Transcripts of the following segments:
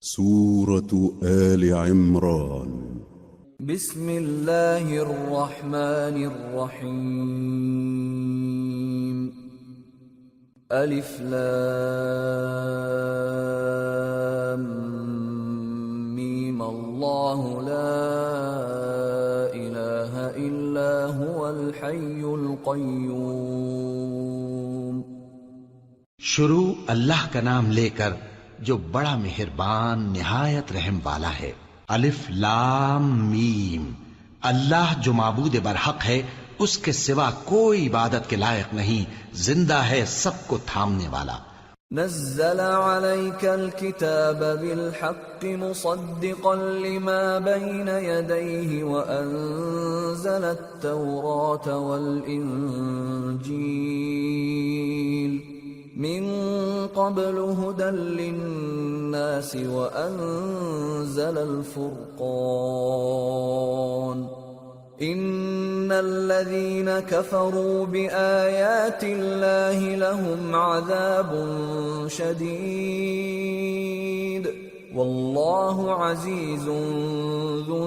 سورة آل عمران. بسم اللہ الرحمن الرحیم. الف لام میم اللہ لا الہ الا هو الحی القیوم. شروع اللہ کا نام لے کر جو بڑا مہربان نہایت رحم والا ہے. الف لام میم. اللہ جو معبود برحق ہے، اس کے سوا کوئی عبادت کے لائق نہیں، زندہ ہے، سب کو تھامنے والا. نزل عليك الكتاب بالحق مصدقا لما بين يديه وأنزل التوراة والإنجيل من قبل هدى للناس وأنزل الفرقان. إن الذين كفروا بآيات الله لهم عذاب شديد والله عزيز ذو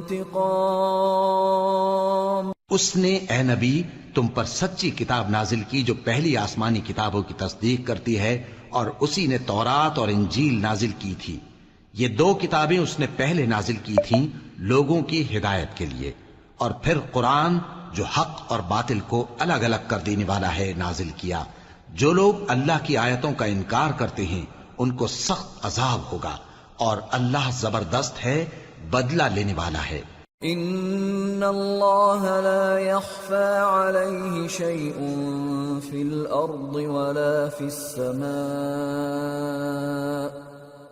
انتقام. اس نے اے نبی تم پر سچی کتاب نازل کی جو پہلی آسمانی کتابوں کی تصدیق کرتی ہے، اور اسی نے تورات اور انجیل نازل کی تھی. یہ دو کتابیں اس نے پہلے نازل کی تھیں لوگوں کی ہدایت کے لیے، اور پھر قرآن جو حق اور باطل کو الگ الگ کر دینے والا ہے نازل کیا. جو لوگ اللہ کی آیتوں کا انکار کرتے ہیں ان کو سخت عذاب ہوگا، اور اللہ زبردست ہے، بدلہ لینے والا ہے. ان اللہ لا يخفى عليه شيء في الارض ولا في السماء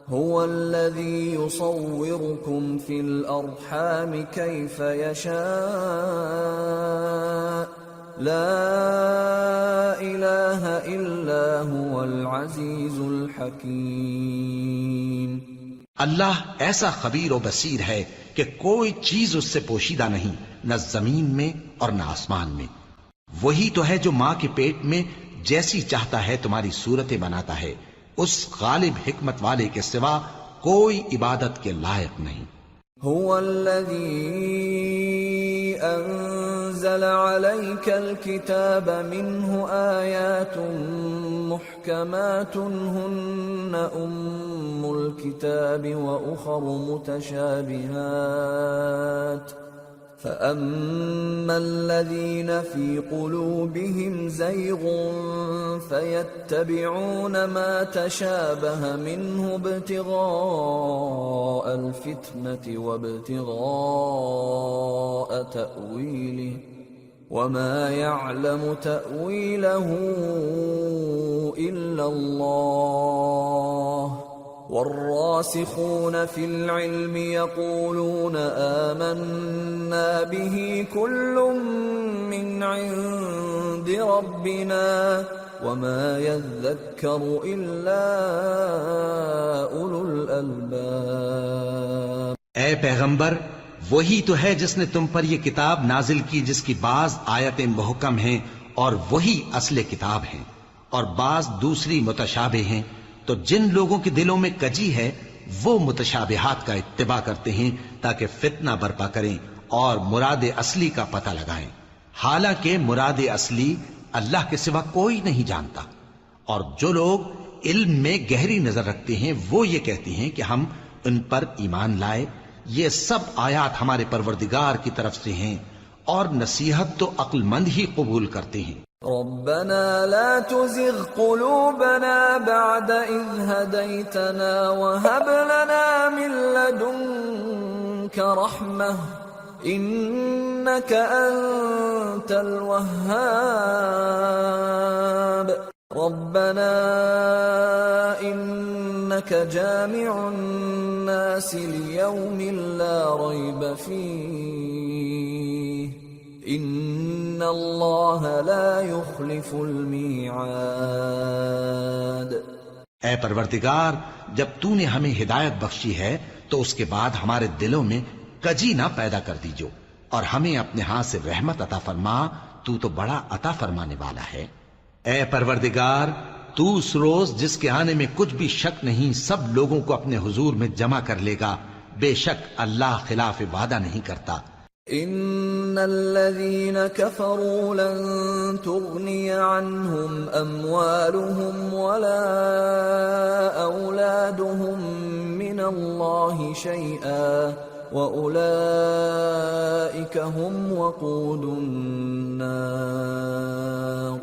هو الذي يصوركم في الارحام كيف يشاء لا اله الا هو العزيز الحكيم. اللہ ایسا خبیر و بصیر ہے کہ کوئی چیز اس سے پوشیدہ نہیں، نہ زمین میں اور نہ آسمان میں. وہی تو ہے جو ماں کے پیٹ میں جیسی چاہتا ہے تمہاری صورتیں بناتا ہے. اس غالب حکمت والے کے سوا کوئی عبادت کے لائق نہیں. هو الذي أنزل عليك الكتاب منه آيات محكمات هن أم الكتاب وأخر متشابهات فأما الذين في قلوبهم زيغ فيتبعون ما تشابه منه ابتغاء الفتنة وابتغاء تأويله وما يعلم تأويله إلا الله والراسخون في العلم يقولون آمنا به كل من عند ربنا وما يذكر إلا أولو الألباب. اے پیغمبر، وہی تو ہے جس نے تم پر یہ کتاب نازل کی جس کی بعض آیتیں محکم ہیں اور وہی اصل کتاب ہیں، اور بعض دوسری متشابہ ہیں. تو جن لوگوں کے دلوں میں کجی ہے وہ متشابہات کا اتباع کرتے ہیں تاکہ فتنہ برپا کریں اور مراد اصلی کا پتہ لگائیں، حالانکہ مراد اصلی اللہ کے سوا کوئی نہیں جانتا. اور جو لوگ علم میں گہری نظر رکھتے ہیں وہ یہ کہتے ہیں کہ ہم ان پر ایمان لائے. یہ سب آیات ہمارے پروردگار کی طرف سے ہیں، اور نصیحت تو عقل مند ہی قبول کرتے ہیں. ربنا لا تزغ قلوبنا بعد إذ هديتنا وهب لنا من لدنك رحمة إنك أنت الوهاب. ربنا إنك جامع الناس ليوم لا ريب فيه ان اللہ لا يخلف المیعاد. اے پروردگار، جب تو نے ہمیں ہدایت بخشی ہے تو اس کے بعد ہمارے دلوں میں کجی نہ پیدا کر دیجو، اور ہمیں اپنے ہاتھ سے رحمت عطا فرما، تو بڑا عطا فرمانے والا ہے. اے پروردگار، تو اس روز جس کے آنے میں کچھ بھی شک نہیں سب لوگوں کو اپنے حضور میں جمع کر لے گا، بے شک اللہ خلاف وعدہ نہیں کرتا۔ ان الذين كفروا لن تغني عنهم اموالهم ولا اولادهم من الله شيئا واولئك هم وقود النار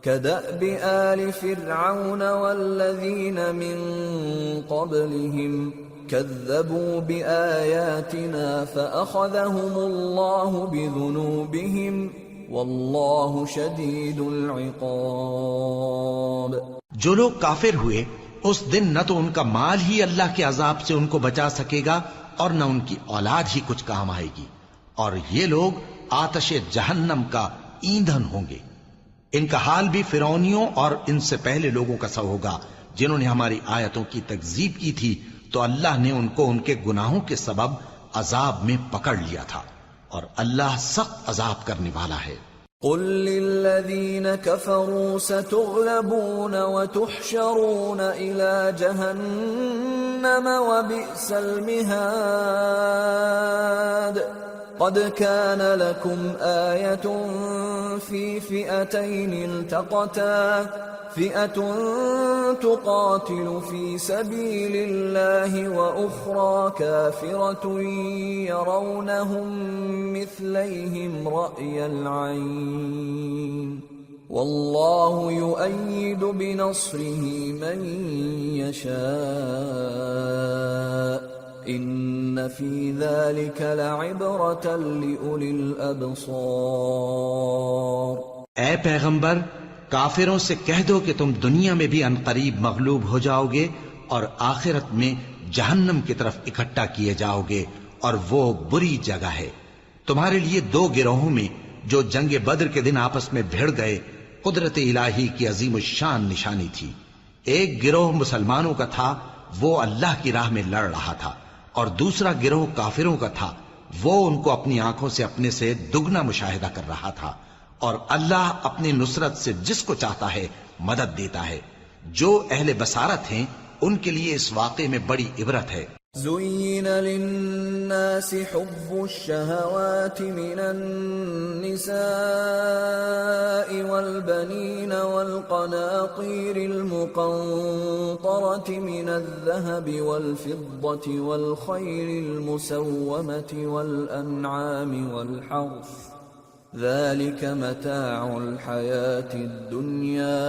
كدأب آل فرعون والذين من قبلهم كذبوا بآياتنا فأخذهم الله بذنوبهم والله شديد العقاب۔ جو لوگ کافر ہوئے اس دن نہ تو ان کا مال ہی اللہ کے عذاب سے ان کو بچا سکے گا اور نہ ان کی اولاد ہی کچھ کام آئے گی، اور یہ لوگ آتش جہنم کا ایندھن ہوں گے۔ ان کا حال بھی فرعونیوں اور ان سے پہلے لوگوں کا سا ہوگا جنہوں نے ہماری آیتوں کی تکذیب کی تھی، تو اللہ نے ان کو ان کے گناہوں کے سبب عذاب میں پکڑ لیا تھا، اور اللہ سخت عذاب کرنے والا ہے۔ قل للذين كفروا ستغلبون وتحشرون إلى جهنم وبئس المهاد قد كان لكم آية في فئتين التقتا فئة تقاتل في سبيل الله وأخرى كافرة يرونهم مثليهم رأي العين والله يؤيد بنصره من يشاء إن في ذلك لعبرة لأولي الأبصار۔ اے پیغمبر، کافروں سے کہہ دو کہ تم دنیا میں بھی عنقریب مغلوب ہو جاؤ گے اور آخرت میں جہنم کی طرف اکٹھا کیے جاؤ گے، اور وہ بری جگہ ہے۔ تمہارے لیے دو گروہوں میں جو جنگ بدر کے دن آپس میں بھیڑ گئے قدرت الہی کی عظیم الشان نشانی تھی۔ ایک گروہ مسلمانوں کا تھا، وہ اللہ کی راہ میں لڑ رہا تھا، اور دوسرا گروہ کافروں کا تھا، وہ ان کو اپنی آنکھوں سے اپنے سے دگنا مشاہدہ کر رہا تھا، اور اللہ اپنی نصرت سے جس کو چاہتا ہے مدد دیتا ہے۔ جو اہل بصارت ہیں ان کے لیے اس واقعے میں بڑی عبرت ہے۔ زين للناس حب الشهوات من النساء والبنين والقناطير المقنطرة من الذهب والفضة والخيل المسومة والأنعام والحرث ذلك متاع الحياة الدنيا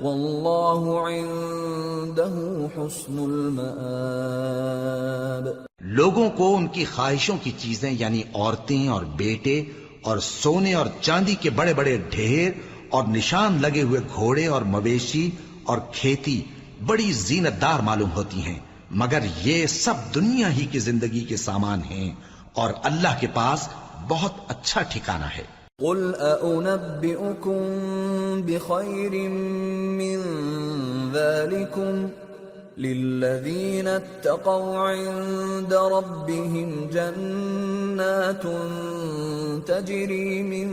والله عنده حسن المآب۔ لوگوں کو ان کی خواہشوں کی چیزیں یعنی عورتیں اور بیٹے اور سونے اور چاندی کے بڑے بڑے ڈھیر اور نشان لگے ہوئے گھوڑے اور مویشی اور کھیتی بڑی زینت دار معلوم ہوتی ہیں، مگر یہ سب دنیا ہی کی زندگی کے سامان ہیں، اور اللہ کے پاس بہت اچھا ٹھکانہ ہے۔ قل أأنبئكم بخير من ذلكم للذين اتقوا عند ربهم جنات تجري من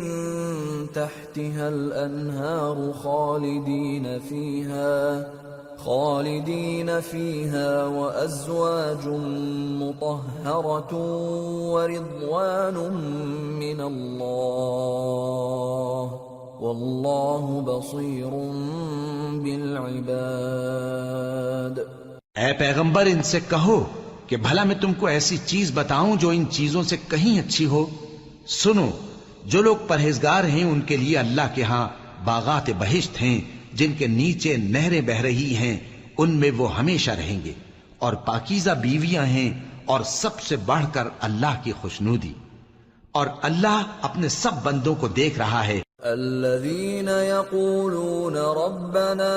تحتها الأنهار خالدين فيها وأزواج مطهرة ورضوان من الله والله بصير بالعباد۔ اے پیغمبر، ان سے کہو کہ بھلا میں تم کو ایسی چیز بتاؤں جو ان چیزوں سے کہیں اچھی ہو۔ سنو، جو لوگ پرہیزگار ہیں ان کے لیے اللہ کے ہاں باغات بہشت ہیں جن کے نیچے نہریں بہ رہی ہیں، ان میں وہ ہمیشہ رہیں گے، اور پاکیزہ بیویاں ہیں، اور سب سے بڑھ کر اللہ کی خوشنودی، اور اللہ اپنے سب بندوں کو دیکھ رہا ہے۔ الذين يقولون ربنا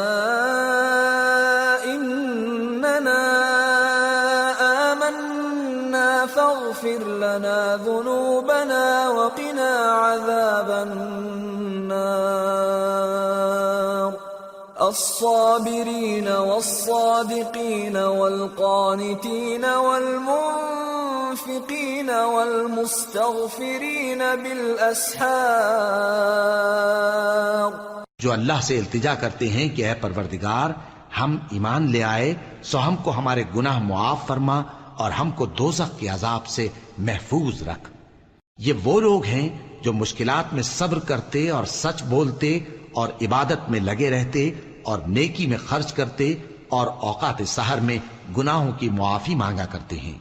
إننا آمنا فاغفر لنا ذنوبنا وقنا عذاب النار الصابرين والصادقين والقانتين والمنفقين والمستغفرين بالأسحار۔ جو اللہ سے التجا کرتے ہیں کہ اے پروردگار ہم ایمان لے آئے سو ہم کو ہمارے گناہ معاف فرما اور ہم کو دوزخ کے عذاب سے محفوظ رکھ۔ یہ وہ لوگ ہیں جو مشکلات میں صبر کرتے اور سچ بولتے اور عبادت میں لگے رہتے اور نیکی میں خرچ کرتے اور اوقات سحر میں گناہوں کی معافی مانگا کرتے ہیں۔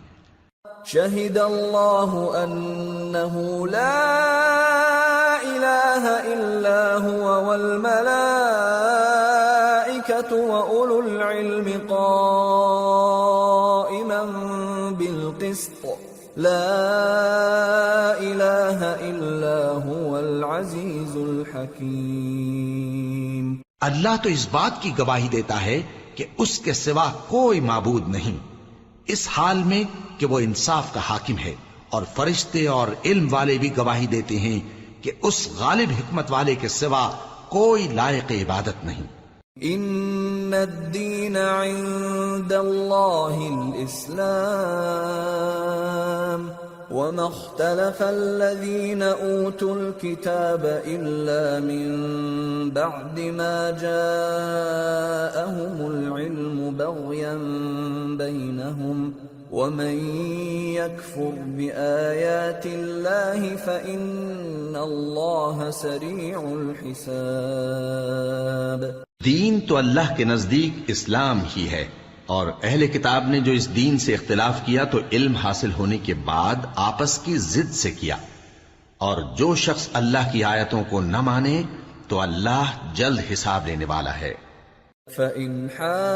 شہد اللہ انہ لا الہ الا هو والملائکۃ وأولو العلم قائما بالقسط لا الہ الا هو العزیز الحکیم۔ اللہ تو اس بات کی گواہی دیتا ہے کہ اس کے سوا کوئی معبود نہیں، اس حال میں کہ وہ انصاف کا حاکم ہے، اور فرشتے اور علم والے بھی گواہی دیتے ہیں کہ اس غالب حکمت والے کے سوا کوئی لائق عبادت نہیں۔ ان الدین عند اللہ الاسلام وما اختلف الذين اوتوا الكتاب الا من بعد ما جاءهم العلم بغيا بينهم ومن يكفر بآيات الله فإن الله سريع الحساب۔ دین تو اللہ کے نزدیک اسلام ہی ہے، اور اہل کتاب نے جو اس دین سے اختلاف کیا تو علم حاصل ہونے کے بعد آپس کی ضد سے کیا، اور جو شخص اللہ کی آیتوں کو نہ مانے تو اللہ جلد حساب لینے والا ہے۔ فَإِنْ حَاجُّوكَ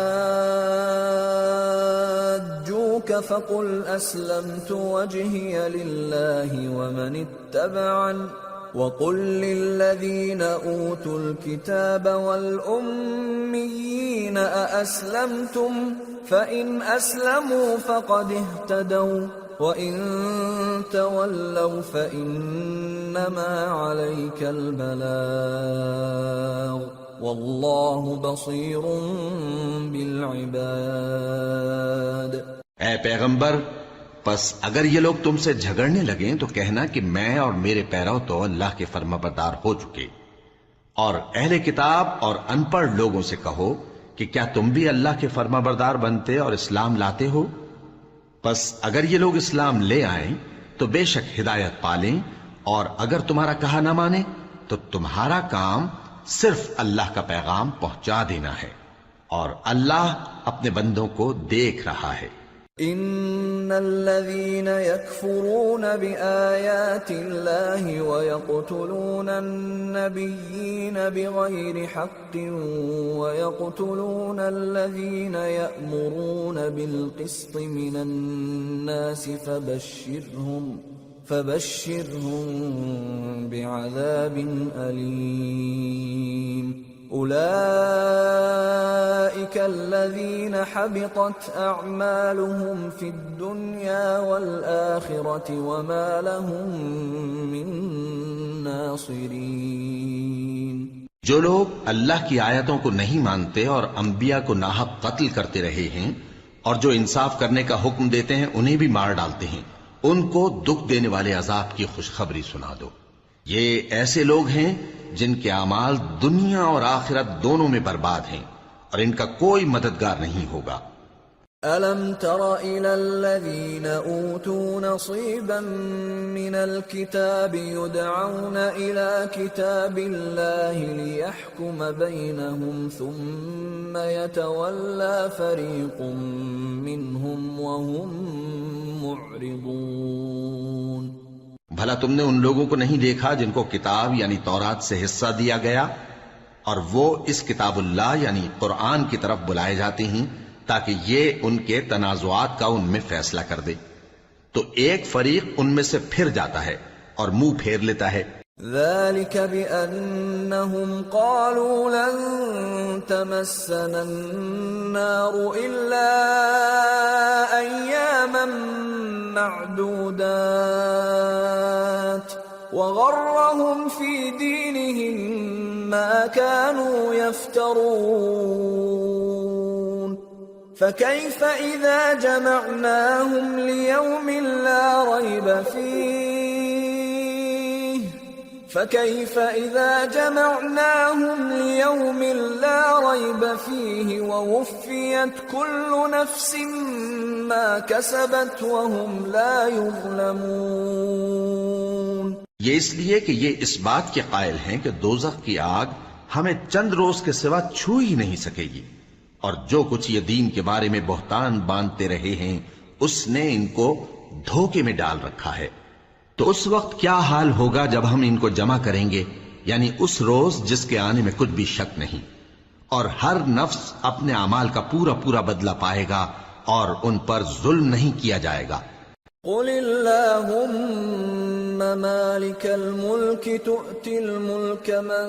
فَقُلْ أَسْلَمْتُ وَجْهِيَ لِلَّهِ وَمَنِ اتَّبَعَنِ وَقُلْ لِلَّذِينَ أُوتُوا الْكِتَابَ وَالْأُمِّيِّينَ أَأَسْلَمْتُمْ فَإِنْ أَسْلَمُوا فَقَدِ اهْتَدَوْا وَإِنْ تَوَلَّوْا فَإِنَّمَا عَلَيْكَ الْبَلَاغُ وَاللَّهُ بَصِيرٌ بِالْعِبَادِ۔ اے پیغمبر، پس اگر یہ لوگ تم سے جھگڑنے لگیں تو کہنا کہ میں اور میرے پیرو تو اللہ کے فرمانبردار ہو چکے، اور اہل کتاب اور ان پڑھ لوگوں سے کہو کہ کیا تم بھی اللہ کے فرمانبردار بنتے اور اسلام لاتے ہو؟ پس اگر یہ لوگ اسلام لے آئیں تو بے شک ہدایت پالیں، اور اگر تمہارا کہا نہ مانے تو تمہارا کام صرف اللہ کا پیغام پہنچا دینا ہے، اور اللہ اپنے بندوں کو دیکھ رہا ہے۔ ان الذين يكفرون بآيات الله ويقتلون النبيين بغير حق ويقتلون الذين يأمرون بالقسط من الناس فبشرهم بعذاب أليم۔ أولئك الذين حبطت أعمالهم في الدنيا والآخرة وما لهم من ناصرين۔ جو لوگ اللہ کی آیتوں کو نہیں مانتے اور انبیاء کو ناحق قتل کرتے رہے ہیں اور جو انصاف کرنے کا حکم دیتے ہیں انہیں بھی مار ڈالتے ہیں، ان کو دکھ دینے والے عذاب کی خوشخبری سنا دو۔ یہ ایسے لوگ ہیں جن کے اعمال دنیا اور آخرت دونوں میں برباد ہیں، اور ان کا کوئی مددگار نہیں ہوگا۔ أَلَمْ تَرَ إِلَى الَّذِينَ أُوتُوا نَصِيبًا مِّنَ الْكِتَابِ يُدْعَوْنَ إِلَى كِتَابِ اللَّهِ لِيَحْكُمَ بَيْنَهُمْ ثُمَّ يَتَوَلَّى فَرِيقٌ مِّنْهُمْ وَهُمْ مُعْرِضُونَ۔ بھلا تم نے ان لوگوں کو نہیں دیکھا جن کو کتاب یعنی تورات سے حصہ دیا گیا، اور وہ اس کتاب اللہ یعنی قرآن کی طرف بلائے جاتے ہیں تاکہ یہ ان کے تنازعات کا ان میں فیصلہ کر دے، تو ایک فریق ان میں سے پھر جاتا ہے اور منہ پھیر لیتا ہے۔ ذلك بأنهم قالوا لن تمسنا النار إلا أياما معدودات وغرهم في دينهم ما كانوا يفترون فكيف إذا جمعناهم ليوم لا ريب فيه فكيف إذا جمعناهم ليوم لا ريب فيه ووفيت كل نفس ما كسبت وهم لا يظلمون. یہ اس لیے کہ یہ اس بات کے قائل ہیں کہ دوزخ کی آگ ہمیں چند روز کے سوا چھو ہی نہیں سکے گی، اور جو کچھ یہ دین کے بارے میں بہتان باندھتے رہے ہیں اس نے ان کو دھوکے میں ڈال رکھا ہے. تو اس وقت کیا حال ہوگا جب ہم ان کو جمع کریں گے، یعنی اس روز جس کے آنے میں کچھ بھی شک نہیں، اور ہر نفس اپنے اعمال کا پورا پورا بدلہ پائے گا اور ان پر ظلم نہیں کیا جائے گا. قل اللهم مالك الملك تؤتي الملك من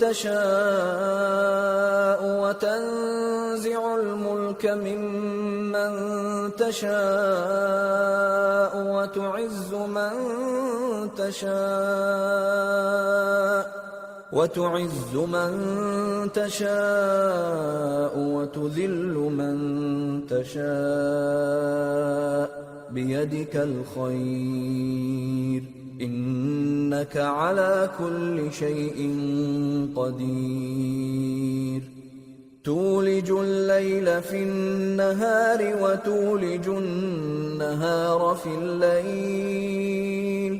تشاء وتنزع الملك ممن تشاء وتعز من تشاء وتذل من تشاء بيدك الخير إنك على كل شيء قدير. تولج الليل في النهار وتولج النهار في الليل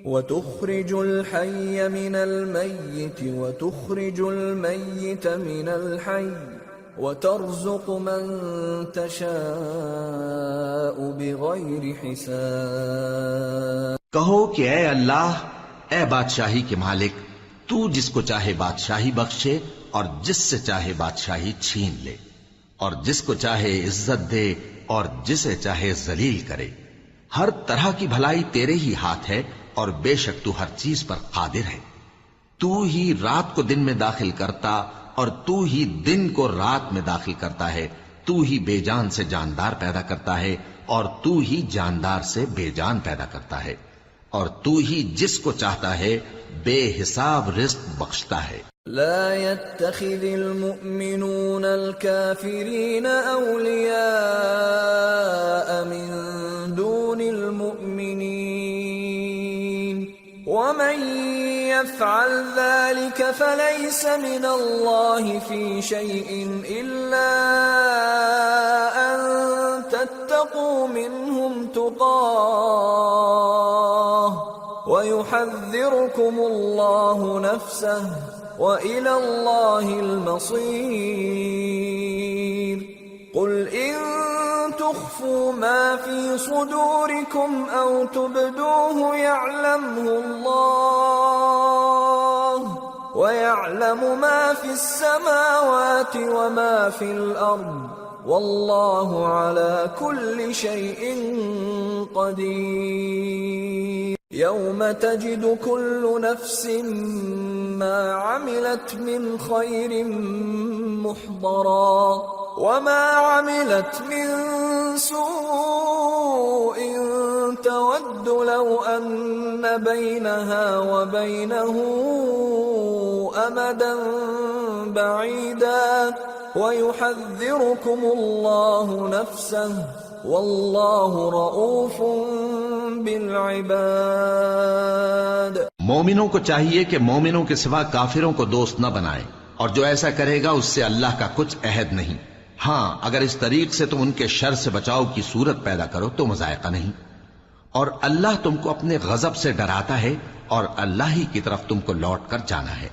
وتخرج الحي من الميت وتخرج الميت من الحي وترزق من تشاء بغیر حساب. کہو کہ اے اللہ، اے بادشاہی کے مالک، تو جس کو چاہے بادشاہی بخشے اور جس سے چاہے بادشاہی چھین لے، اور جس کو چاہے عزت دے اور جسے چاہے ذلیل کرے. ہر طرح کی بھلائی تیرے ہی ہاتھ ہے اور بے شک تو ہر چیز پر قادر ہے. تو ہی رات کو دن میں داخل کرتا اور تو ہی دن کو رات میں داخل کرتا ہے. تو ہی بے جان سے جاندار پیدا کرتا ہے اور تو ہی جاندار سے بے جان پیدا کرتا ہے، اور تو ہی جس کو چاہتا ہے بے حساب رزق بخشتا ہے. لا يتخذ المؤمنون الكافرين أولياء من دون المؤمنين ومن يفعل ذلك فليس من الله في شيء إلا أن تتقوا منهم تقاه ويحذركم الله نفسه وإلى الله المصير. قل إن تخفوا ما في صدوركم أو تبدوه يعلمه الله ويعلم ما في السماوات وما في الأرض والله على كل شيء قدير. يوم تجد كل نفس ما عملت من خير محضرا وما عملت من سوء تود لو أن بينها وبينه أمدا بعيدا ويحذركم الله نفسه والله رؤوف بالعباد. مومنوں کو چاہیے کہ مومنوں کے سوا کافروں کو دوست نہ بنائیں، اور جو ایسا کرے گا اس سے اللہ کا کچھ عہد نہیں. ہاں اگر اس طریق سے تم ان کے شر سے بچاؤ کی صورت پیدا کرو تو مذائقہ نہیں. اور اللہ تم کو اپنے غضب سے ڈراتا ہے اور اللہ ہی کی طرف تم کو لوٹ کر جانا ہے.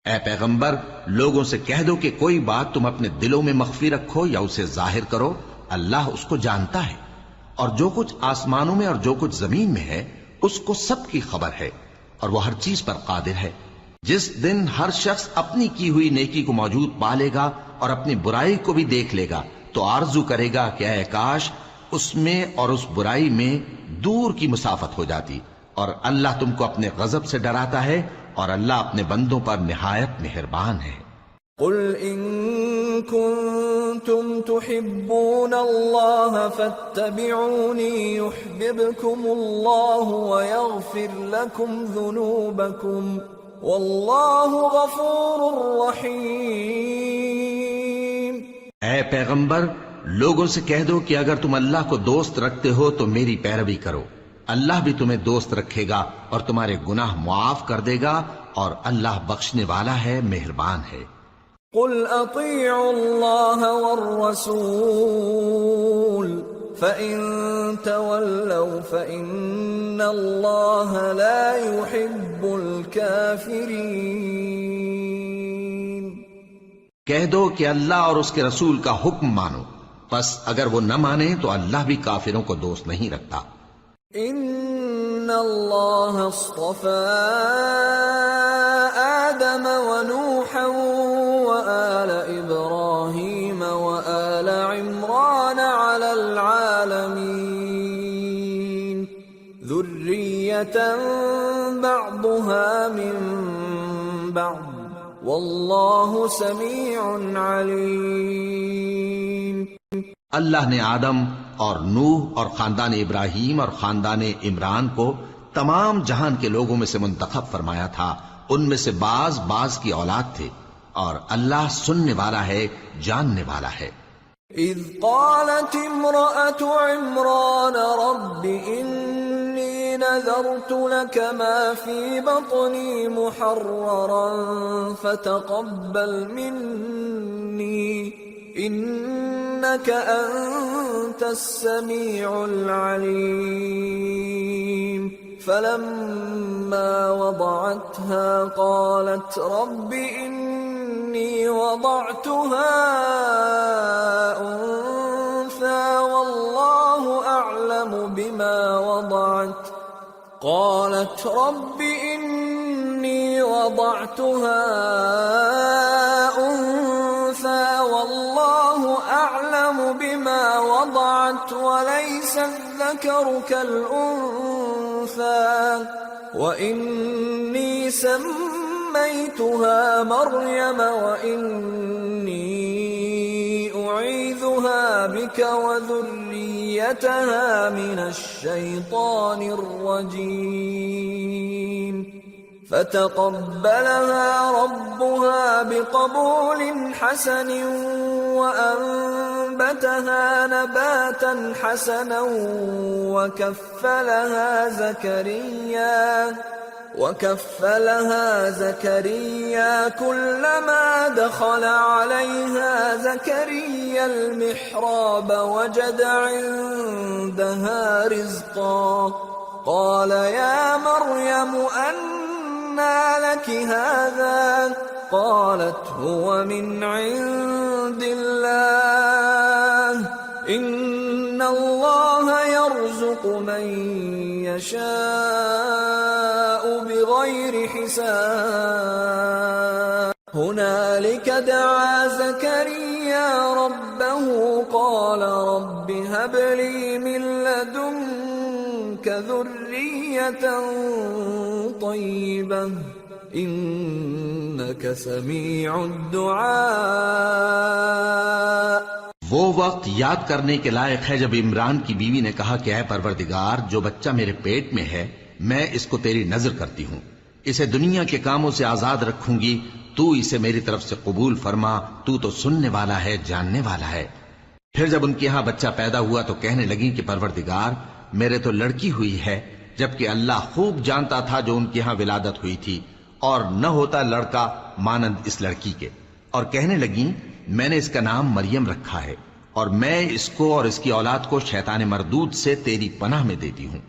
اے پیغمبر، لوگوں سے کہہ دو کہ کوئی بات تم اپنے دلوں میں مخفی رکھو یا اسے ظاہر کرو، اللہ اس کو جانتا ہے، اور جو کچھ آسمانوں میں اور جو کچھ زمین میں ہے اس کو سب کی خبر ہے، اور وہ ہر چیز پر قادر ہے. جس دن ہر شخص اپنی کی ہوئی نیکی کو موجود پا لے گا اور اپنی برائی کو بھی دیکھ لے گا تو آرزو کرے گا کہ اے کاش اس میں اور اس برائی میں دور کی مسافت ہو جاتی. اور اللہ تم کو اپنے غضب سے ڈراتا ہے اور اللہ اپنے بندوں پر نہایت مہربان ہے. قل ان كنتم تحبون الله فاتبعوني يحببكم الله ويغفر لكم ذنوبكم والله غفور رحيم. اے پیغمبر، لوگوں سے کہہ دو کہ اگر تم اللہ کو دوست رکھتے ہو تو میری پیروی کرو، اللہ بھی تمہیں دوست رکھے گا اور تمہارے گناہ معاف کر دے گا، اور اللہ بخشنے والا ہے، مہربان ہے۔ قل اطیعوا اللہ والرسول فإن تولوا فإن اللہ لا يحب الكافرین۔ کہہ دو کہ اللہ اور اس کے رسول کا حکم مانو، پس اگر وہ نہ مانے تو اللہ بھی کافروں کو دوست نہیں رکھتا۔ ان اللہ اصطفى آدم ونوحا وآل ابراہیم وآل عمران على العالمین ذریة بعضها من بعض واللہ سمیع علیم۔ اللہ نے آدم اور نوح اور خاندان ابراہیم اور خاندان عمران کو تمام جہان کے لوگوں میں سے منتخب فرمایا تھا، ان میں سے بعض کی اولاد تھے، اور اللہ سننے والا ہے، جاننے والا ہے۔ اذ قالت امرأة عمران رب انی نذرت لك ما في بطني محررا فتقبل مني انك انت السميع العليم فلما وضعتها قالت رب إني وضعتها أنثى والله أعلم بما وضعت قالت رب إني وضعتها أنثى والله أعلم بما وضعت وليس الذكر كالأنثى وإني سميتها مريم وإني أعيذها بك وذريتها من الشيطان الرجيم فتقبلها ربها بقبول حسن وأنبتها نباتا حسنا وكفلها زكريا كلما دخل عليها زكريا المحراب وجد عندها رزقا قال يا مريم أنى لك هذا قالت هو من عند الله إن الله يرزق من يشاء بغير حساب هنالك دعا زكريا ربه قال رب هب لي من لدنك ذرية طيبة إنك سميع الدعاء۔ وہ وقت یاد کرنے کے لائق ہے جب عمران کی بیوی نے کہا کہ اے پروردگار، جو بچہ میرے پیٹ میں ہے میں اس کو تیری نذر کرتی ہوں، اسے دنیا کے کاموں سے آزاد رکھوں گی، تو اسے میری طرف سے قبول فرما، تو سننے والا ہے، جاننے والا ہے۔ پھر جب ان کے ہاں بچہ پیدا ہوا تو کہنے لگی کہ پروردگار میرے تو لڑکی ہوئی ہے، جبکہ اللہ خوب جانتا تھا جو ان کے ہاں ولادت ہوئی تھی، اور نہ ہوتا لڑکا مانند اس لڑکی کے، اور کہنے لگیں میں نے اس کا نام مریم رکھا ہے، اور میں اس کو اور اس کی اولاد کو شیطان مردود سے تیری پناہ میں دیتی ہوں۔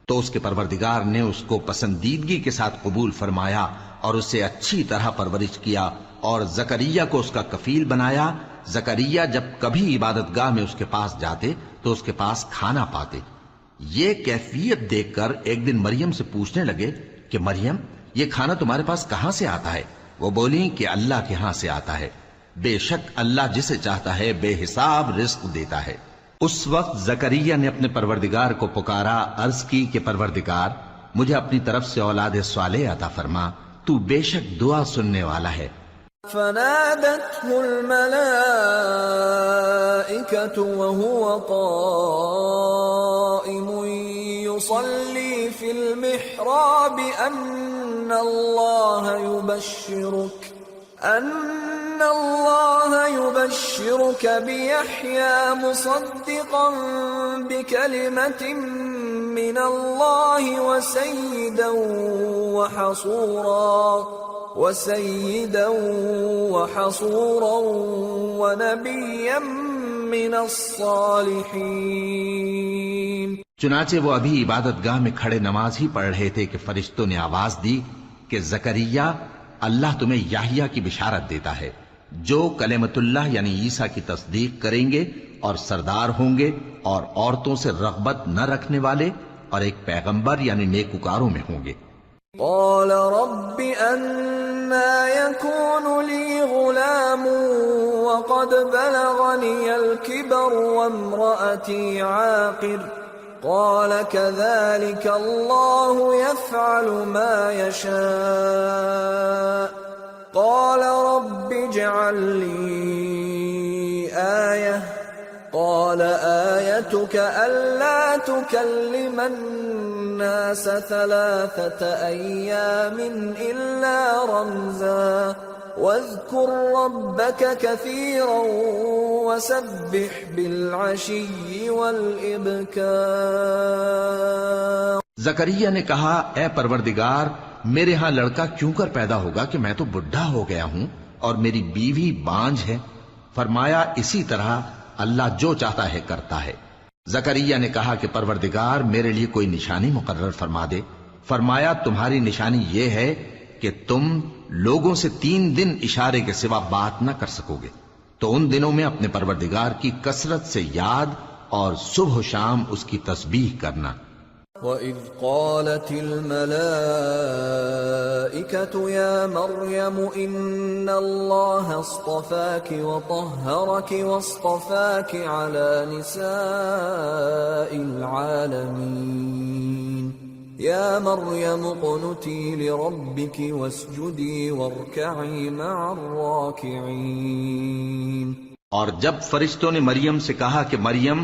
تو اس کے پروردگار نے اس کو پسندیدگی کے ساتھ قبول فرمایا اور اسے اچھی طرح پرورش کیا، اور زکریا کو اس کا کفیل بنایا۔ زکریا جب کبھی عبادت گاہ میں اس کے پاس جاتے تو اس کے پاس کھانا پاتے۔ یہ کیفیت دیکھ کر ایک دن مریم سے پوچھنے لگے کہ مریم یہ کھانا تمہارے پاس کہاں سے آتا ہے؟ وہ بولی کہ اللہ کے ہاں سے آتا ہے، بے شک اللہ جسے چاہتا ہے بے حساب رزق دیتا ہے۔ اس وقت زکریا نے اپنے پروردگار کو پکارا، عرض کی کہ پروردگار مجھے اپنی طرف سے اولاد صالح عطا فرما، تو بے شک دعا سننے والا ہے۔ فنادته الملائكة وهو قائم يصلي في المحراب أن الله يبشرك بيحيى مصدقا بكلمة من الله وسيدا وحصورا ونبيا من الصالحين. چنانچہ وہ ابھی عبادت گاہ میں کھڑے نماز ہی پڑھ رہے تھے کہ فرشتوں نے آواز دی کہ زکریا، اللہ تمہیں یحییٰ کی بشارت دیتا ہے جو کلمۃ اللہ یعنی عیسیٰ کی تصدیق کریں گے اور سردار ہوں گے اور عورتوں سے رغبت نہ رکھنے والے اور ایک پیغمبر یعنی نیکوکاروں میں ہوں گے. قال رب أنا يكون لي غلام وقد بلغني الكبر وامرأتي عاقر قال كذلك الله يفعل ما يشاء قال رب اجعل لي آية قال آيتك ألا تكلم الناس 3 أيام إلا رمزا واذكر ربك كثيرا وسبح بالعشي والإبكار. زکریا نے کہا اے پروردگار میرے ہاں لڑکا کیوں کر پیدا ہوگا کہ میں تو بڈھا ہو گیا ہوں اور میری بیوی بانجھ ہے. فرمایا اسی طرح اللہ جو چاہتا ہے کرتا ہے. زکریا نے کہا کہ پروردگار میرے لیے کوئی نشانی مقرر فرما دے. فرمایا تمہاری نشانی یہ ہے کہ تم لوگوں سے 3 دن اشارے کے سوا بات نہ کر سکو گے، تو ان دنوں میں اپنے پروردگار کی کثرت سے یاد اور صبح و شام اس کی تسبیح کرنا. وَإِذْ قَالَتِ الْمَلَائِكَةُ يَا مَرْيَمُ إِنَّ اللَّهَ اصْطَفَاكِ وَطَهَّرَكِ وَاصْطَفَاكِ عَلَى نِسَاءِ الْعَالَمِينَ يَا مَرْيَمُ اقْنُتِي لِرَبِّكِ وَاسْجُدِي وَارْكَعِي مَعَ الرَّاكِعِينَ. اور جب فرشتوں نے مریم سے کہا کہ مریم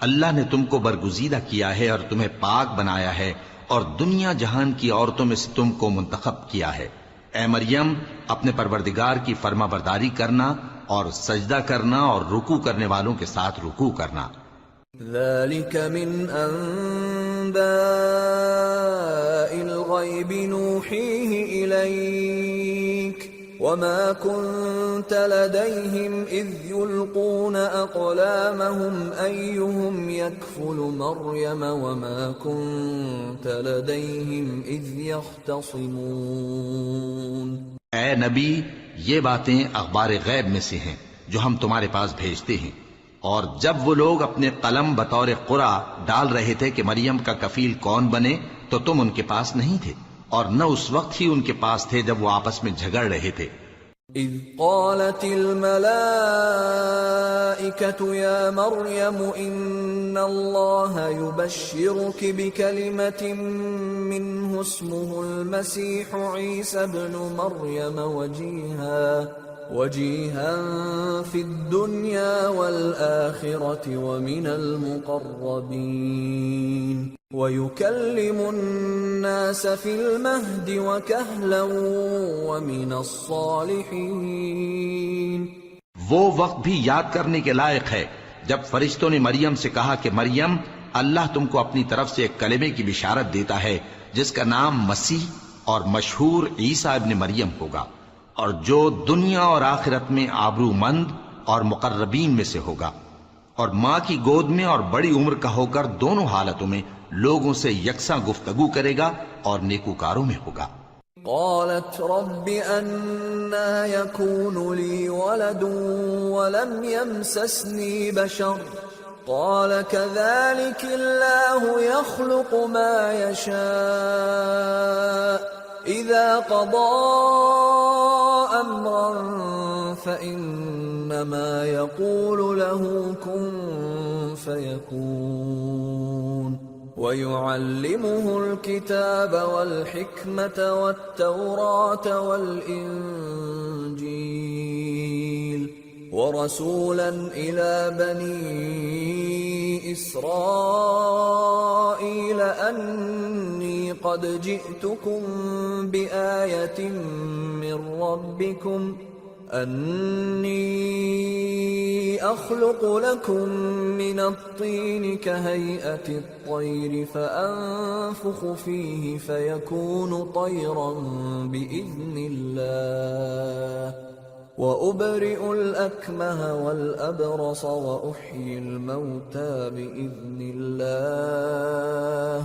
اللہ نے تم کو برگزیدہ کیا ہے اور تمہیں پاک بنایا ہے اور دنیا جہان کی عورتوں میں سے تم کو منتخب کیا ہے، اے مریم اپنے پروردگار کی فرما برداری کرنا اور سجدہ کرنا اور رکوع کرنے والوں کے ساتھ رکوع کرنا. ذلك من أنباء الغيب نوحيه إليك وما كنت لديهم إذ يلقون أقلامهم أيهم يكفل مريم وما كنت لديهم إذ يختصمون. اے نبی یہ باتیں اخبار غیب میں سے ہیں جو ہم تمہارے پاس بھیجتے ہیں، اور جب وہ لوگ اپنے قلم بطور قرعہ ڈال رہے تھے کہ مریم کا کفیل کون بنے تو تم ان کے پاس نہیں تھے، اور نہ اس وقت ہی ان کے پاس تھے جب وہ آپس میں جھگڑ رہے تھے. اذ قالت الملائكة يا مريم ان الله يبشرك بكلمة منه اسمه المسيح عيسى ابن مريم وجيها في الدنيا والآخرة ومن المقربين ويكلم الناس في المهد وكهلا ومن الصالحين. وہ وقت بھی یاد کرنے کے لائق ہے جب فرشتوں نے مریم سے کہا کہ مریم اللہ تم کو اپنی طرف سے ایک کلمے کی بشارت دیتا ہے جس کا نام مسیح اور مشہور عیسیٰ ابن مریم ہوگا، اور جو دنیا اور آخرت میں آبرو مند اور مقربین میں سے ہوگا، اور ماں کی گود میں اور بڑی عمر کا ہو کر دونوں حالتوں میں لوگوں سے یکساں گفتگو کرے گا اور نیکوکاروں میں ہوگا. قالت رب أنا يكون لي ولد ولم يمسسني بشر قال كذلك الله يخلق ما يشاء إذا قضى أمرا فإنما يقول له كن فيكون. ويعلمه الكتاب والحكمة والتوراة والإنجيل ورسولا إلى بني إسرائيل أني قد جئتكم بآية من ربكم أني أخلق لكم من الطين كهيئة الطير فأنفخ فيه فيكون طيرا بإذن الله وأبرئ الأكمه والأبرص وأحيي الموتى بإذن الله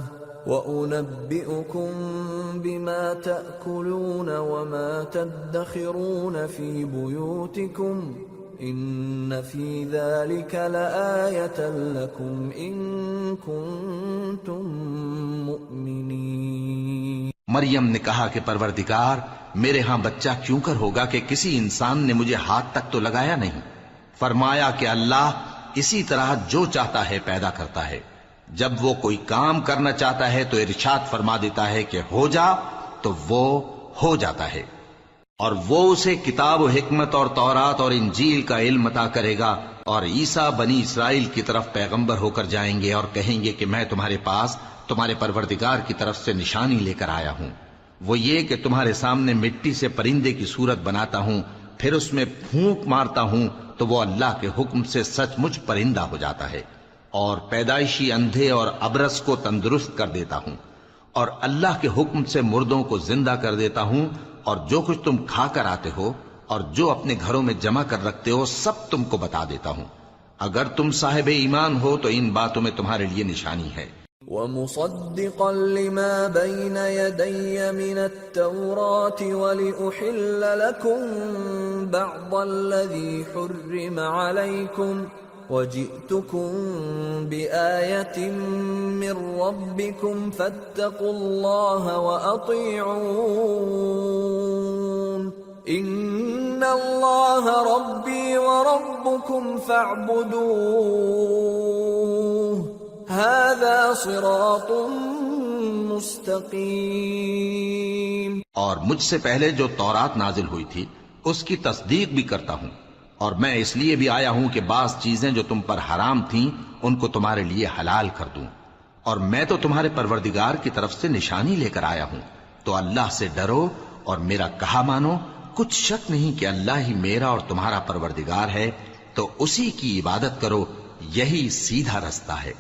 وَأُنَبِّئُكُم بِمَا تَأْكُلُونَ وَمَا تَدَّخِرُونَ فِي بُيُوتِكُمْ إِنَّ فِي ذَلِكَ لَآيَةً لَكُمْ إِن كُنتُم مُّؤْمِنِينَ۔ مریم نے کہا کہ پروردگار میرے ہاں بچہ کیوں کر ہوگا کہ کسی انسان نے مجھے ہاتھ تک تو لگایا نہیں۔ فرمایا کہ اللہ اسی طرح جو چاہتا ہے پیدا کرتا ہے، جب وہ کوئی کام کرنا چاہتا ہے تو ارشاد فرما دیتا ہے کہ ہو جا تو وہ ہو جاتا ہے، اور وہ اسے کتاب و حکمت اور تورات اور انجیل کا علم عطا کرے گا، اور عیسیٰ بنی اسرائیل کی طرف پیغمبر ہو کر جائیں گے اور کہیں گے کہ میں تمہارے پاس تمہارے پروردگار کی طرف سے نشانی لے کر آیا ہوں، وہ یہ کہ تمہارے سامنے مٹی سے پرندے کی صورت بناتا ہوں، پھر اس میں پھونک مارتا ہوں تو وہ اللہ کے حکم سے سچ مچ پرندہ ہو جاتا ہے، اور پیدائشی اندھے اور ابرص کو تندرست کر دیتا ہوں، اور اللہ کے حکم سے مردوں کو زندہ کر دیتا ہوں، اور جو کچھ تم کھا کر آتے ہو اور جو اپنے گھروں میں جمع کر رکھتے ہو سب تم کو بتا دیتا ہوں۔ اگر تم صاحب ایمان ہو تو ان باتوں میں تمہارے لیے نشانی ہے۔ وَمُصَدِّقًا لِمَا بَيْنَ يَدَيَّ مِنَ التَّوْرَاةِ وَلِأُحِلَّ لَكُم بَعْضَ الَّذِي حُرِّمَ عَلَيْكُمْ وَجِئْتُكُم بِآيَةٍ مِّن رَّبِّكُمْ فَاتَّقُوا اللَّهَ وَأَطِيعُونِ إِنَّ اللَّهَ رَبِّي وَرَبُّكُمْ فَاعْبُدُوهُ هَذَا صِرَاطٌ مُسْتَقِيمٌ۔ اور مجھ سے پہلے جو تورات نازل ہوئی تھی اس کی تصدیق بھی کرتا ہوں، اور میں اس لیے بھی آیا ہوں کہ بعض چیزیں جو تم پر حرام تھیں ان کو تمہارے لیے حلال کر دوں، اور میں تو تمہارے پروردگار کی طرف سے نشانی لے کر آیا ہوں، تو اللہ سے ڈرو اور میرا کہا مانو۔ کچھ شک نہیں کہ اللہ ہی میرا اور تمہارا پروردگار ہے، تو اسی کی عبادت کرو، یہی سیدھا رستہ ہے۔